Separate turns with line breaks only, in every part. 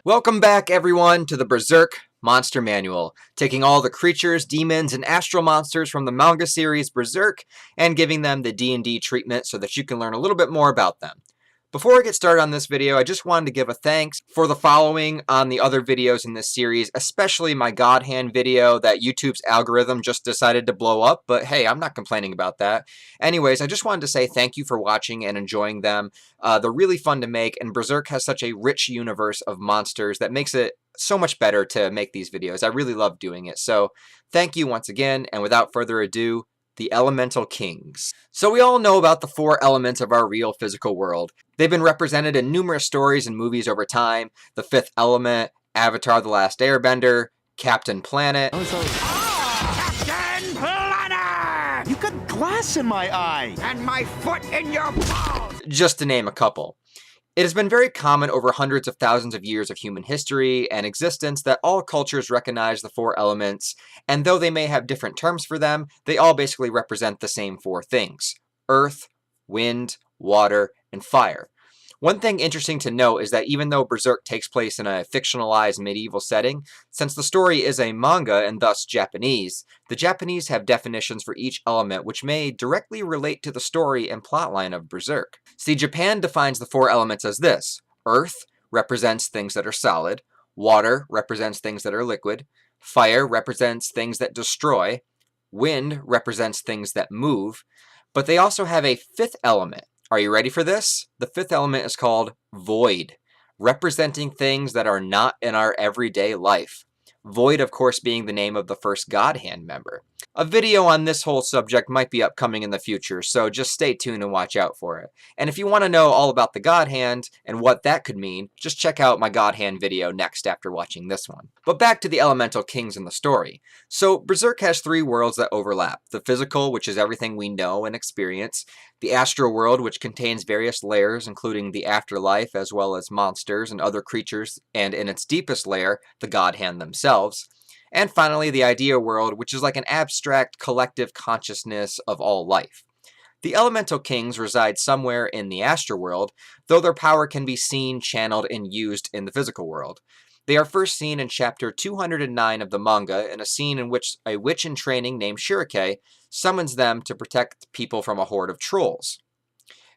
Welcome back, everyone, to the Berserk Monster Manual, taking all the creatures, demons, and astral monsters from the manga series Berserk and giving them the D&D treatment so that you can learn a little bit more about them. Before I get started on this video, I just wanted to give a thanks for the following on the other videos in this series, especially my God Hand video that YouTube's algorithm just decided to blow up, but hey, I'm not complaining about that. Anyways, I just wanted to say thank you for watching and enjoying them. They're really fun to make, and Berserk has such a rich universe of monsters that makes it so much better to make these videos. I really love doing it, so thank you once again, and without further ado, the Elemental Kings. So we all know about the four elements of our real physical world. They've been represented in numerous stories and movies over time. The fifth element, Avatar: The Last Airbender, Captain Planet.
Captain Planet! You got glass in my eye! And my foot in your balls!
Just to name a couple. It has been very common over hundreds of thousands of years of human history and existence that all cultures recognize the four elements, and though they may have different terms for them, they all basically represent the same four things: earth, wind, water, and fire. One thing interesting to note is that even though Berserk takes place in a fictionalized medieval setting, since the story is a manga and thus Japanese, the Japanese have definitions for each element which may directly relate to the story and plotline of Berserk. See, Japan defines the four elements as this: earth represents things that are solid, water represents things that are liquid, fire represents things that destroy, wind represents things that move, but they also have a fifth element. Are you ready for this? The fifth element is called void, representing things that are not in our everyday life. Void, of course, being the name of the first God Hand member. A video on this whole subject might be upcoming in the future, so just stay tuned and watch out for it. And if you want to know all about the God Hand and what that could mean, just check out my God Hand video next after watching this one. But back to the Elemental Kings in the story. So Berserk has three worlds that overlap: the physical, which is everything we know and experience; the astral world, which contains various layers, including the afterlife, as well as monsters and other creatures, and in its deepest layer, the God Hand themselves; and finally, the idea world, which is like an abstract collective consciousness of all life. The Elemental Kings reside somewhere in the astral world, though their power can be seen, channeled, and used in the physical world. They are first seen in chapter 209 of the manga, in a scene in which a witch in training named Shirake summons them to protect people from a horde of trolls.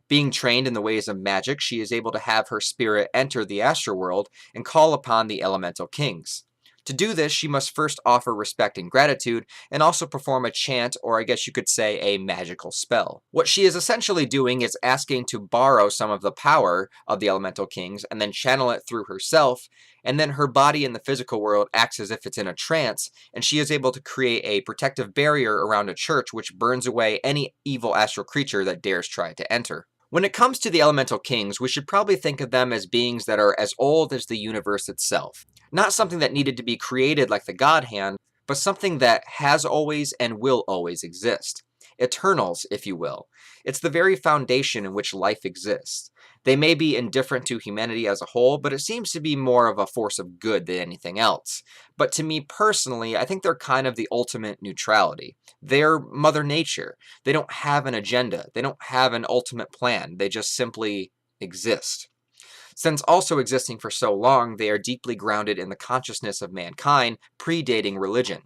Being trained in the ways of magic, she is able to have her spirit enter the astral world and call upon the Elemental Kings. To do this, she must first offer respect and gratitude, and also perform a chant, or I guess you could say a magical spell. What she is essentially doing is asking to borrow some of the power of the Elemental Kings, and then channel it through herself, and then her body in the physical world acts as if it's in a trance, and she is able to create a protective barrier around a church which burns away any evil astral creature that dares try to enter. When it comes to the Elemental Kings, we should probably think of them as beings that are as old as the universe itself. Not something that needed to be created like the God Hand, but something that has always and will always exist. Eternals, if you will. It's the very foundation in which life exists. They may be indifferent to humanity as a whole, but it seems to be more of a force of good than anything else. But to me personally, I think they're kind of the ultimate neutrality. They're Mother Nature. They don't have an agenda. They don't have an ultimate plan. They just simply exist. Since also existing for so long, they are deeply grounded in the consciousness of mankind, predating religion.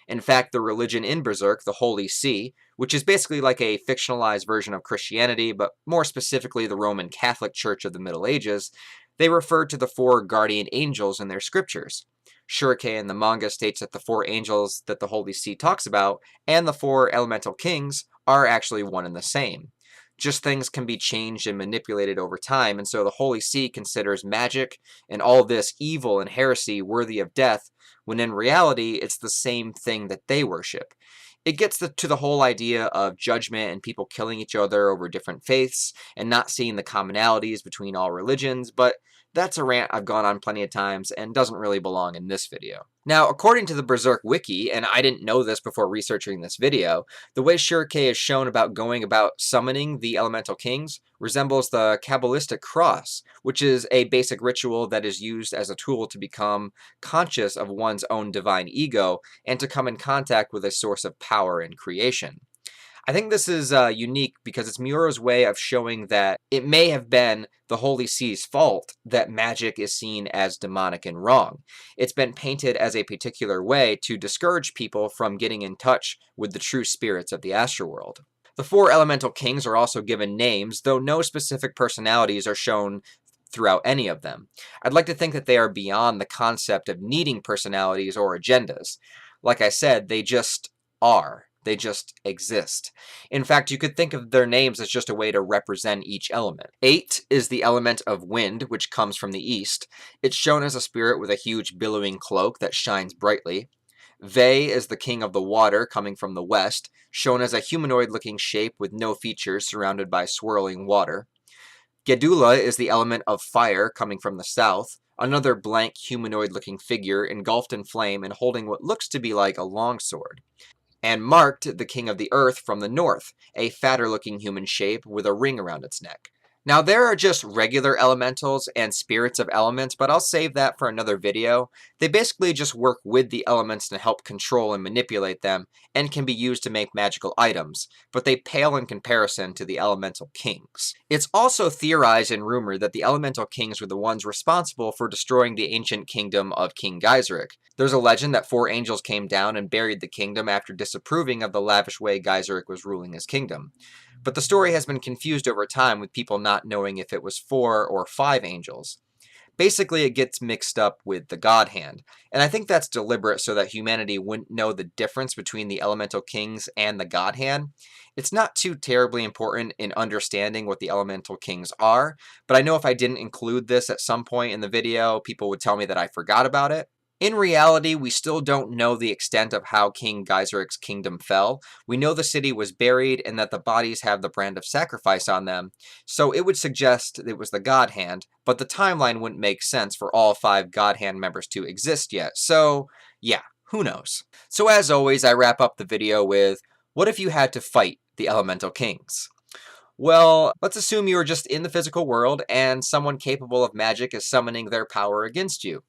In fact, the religion in Berserk, the Holy See, which is basically like a fictionalized version of Christianity, but more specifically the Roman Catholic Church of the Middle Ages, they refer to the four guardian angels in their scriptures. Shirake in the manga states that the four angels that the Holy See talks about, and the four Elemental Kings, are actually one and the same. Just things can be changed and manipulated over time, and so the Holy See considers magic and all this evil and heresy worthy of death, when in reality it's the same thing that they worship. It gets to the whole idea of judgment and people killing each other over different faiths and not seeing the commonalities between all religions, but that's a rant I've gone on plenty of times and doesn't really belong in this video. Now, according to the Berserk wiki, and I didn't know this before researching this video, the way Shirake is shown about going about summoning the Elemental Kings resembles the Kabbalistic cross, which is a basic ritual that is used as a tool to become conscious of one's own divine ego and to come in contact with a source of power and creation. I think this is unique because it's Miura's way of showing that it may have been the Holy See's fault that magic is seen as demonic and wrong. It's been painted as a particular way to discourage people from getting in touch with the true spirits of the Astral world. The four elemental kings are also given names, though no specific personalities are shown throughout any of them. I'd like to think that they are beyond the concept of needing personalities or agendas. Like I said, they just are. They just exist. In fact, you could think of their names as just a way to represent each element. 8 is the element of wind, which comes from the east. It's shown as a spirit with a huge billowing cloak that shines brightly. Ve is the king of the water, coming from the west, shown as a humanoid-looking shape with no features surrounded by swirling water. Gedula is the element of fire, coming from the south, another blank humanoid-looking figure engulfed in flame and holding what looks to be like a longsword. And Marked, the king of the earth, from the north, a fatter-looking human shape with a ring around its neck. Now, there are just regular elementals and spirits of elements, but I'll save that for another video. They basically just work with the elements to help control and manipulate them, and can be used to make magical items, but they pale in comparison to the elemental kings. It's also theorized and rumored that the elemental kings were the ones responsible for destroying the ancient kingdom of King Gaiseric. There's a legend that 4 angels came down and buried the kingdom after disapproving of the lavish way Gaiseric was ruling his kingdom. But the story has been confused over time, with people not knowing if it was 4 or 5 angels. Basically, it gets mixed up with the God Hand, and I think that's deliberate so that humanity wouldn't know the difference between the elemental kings and the God Hand. It's not too terribly important in understanding what the elemental kings are, but I know if I didn't include this at some point in the video, people would tell me that I forgot about it. In reality, we still don't know the extent of how King Geiseric's kingdom fell. We know the city was buried and that the bodies have the brand of sacrifice on them, so it would suggest it was the God Hand, but the timeline wouldn't make sense for all 5 God Hand members to exist yet, so yeah, who knows. So as always, I wrap up the video with, what if you had to fight the Elemental Kings? Well, let's assume you are just in the physical world and someone capable of magic is summoning their power against you.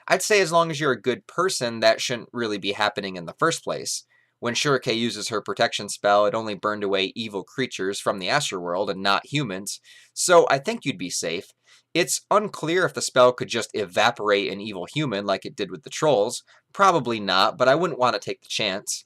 I'd say as long as you're a good person, that shouldn't really be happening in the first place. When Shurikei uses her protection spell, it only burned away evil creatures from the Astral world and not humans, so I think you'd be safe. It's unclear if the spell could just evaporate an evil human like it did with the trolls. Probably not, but I wouldn't want to take the chance.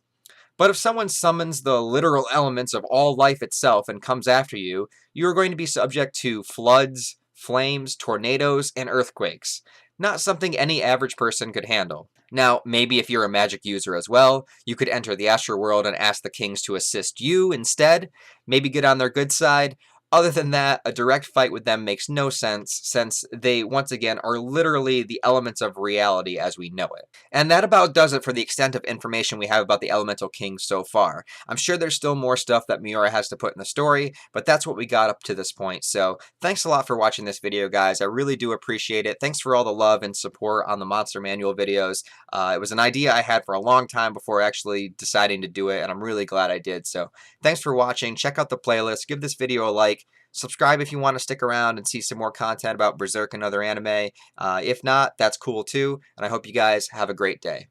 But if someone summons the literal elements of all life itself and comes after you, you are going to be subject to floods, flames, tornadoes, and earthquakes. Not something any average person could handle. Now, maybe if you're a magic user as well, you could enter the Astral world and ask the kings to assist you instead, maybe get on their good side. Other than that, a direct fight with them makes no sense, since they, once again, are literally the elements of reality as we know it. And that about does it for the extent of information we have about the Elemental Kings so far. I'm sure there's still more stuff that Miura has to put in the story, but that's what we got up to this point. So, thanks a lot for watching this video, guys. I really do appreciate it. Thanks for all the love and support on the Monster Manual videos. It was an idea I had for a long time before actually deciding to do it, and I'm really glad I did. So, thanks for watching. Check out the playlist. Give this video a like. Subscribe if you want to stick around and see some more content about Berserk and other anime. If not, that's cool too, and I hope you guys have a great day.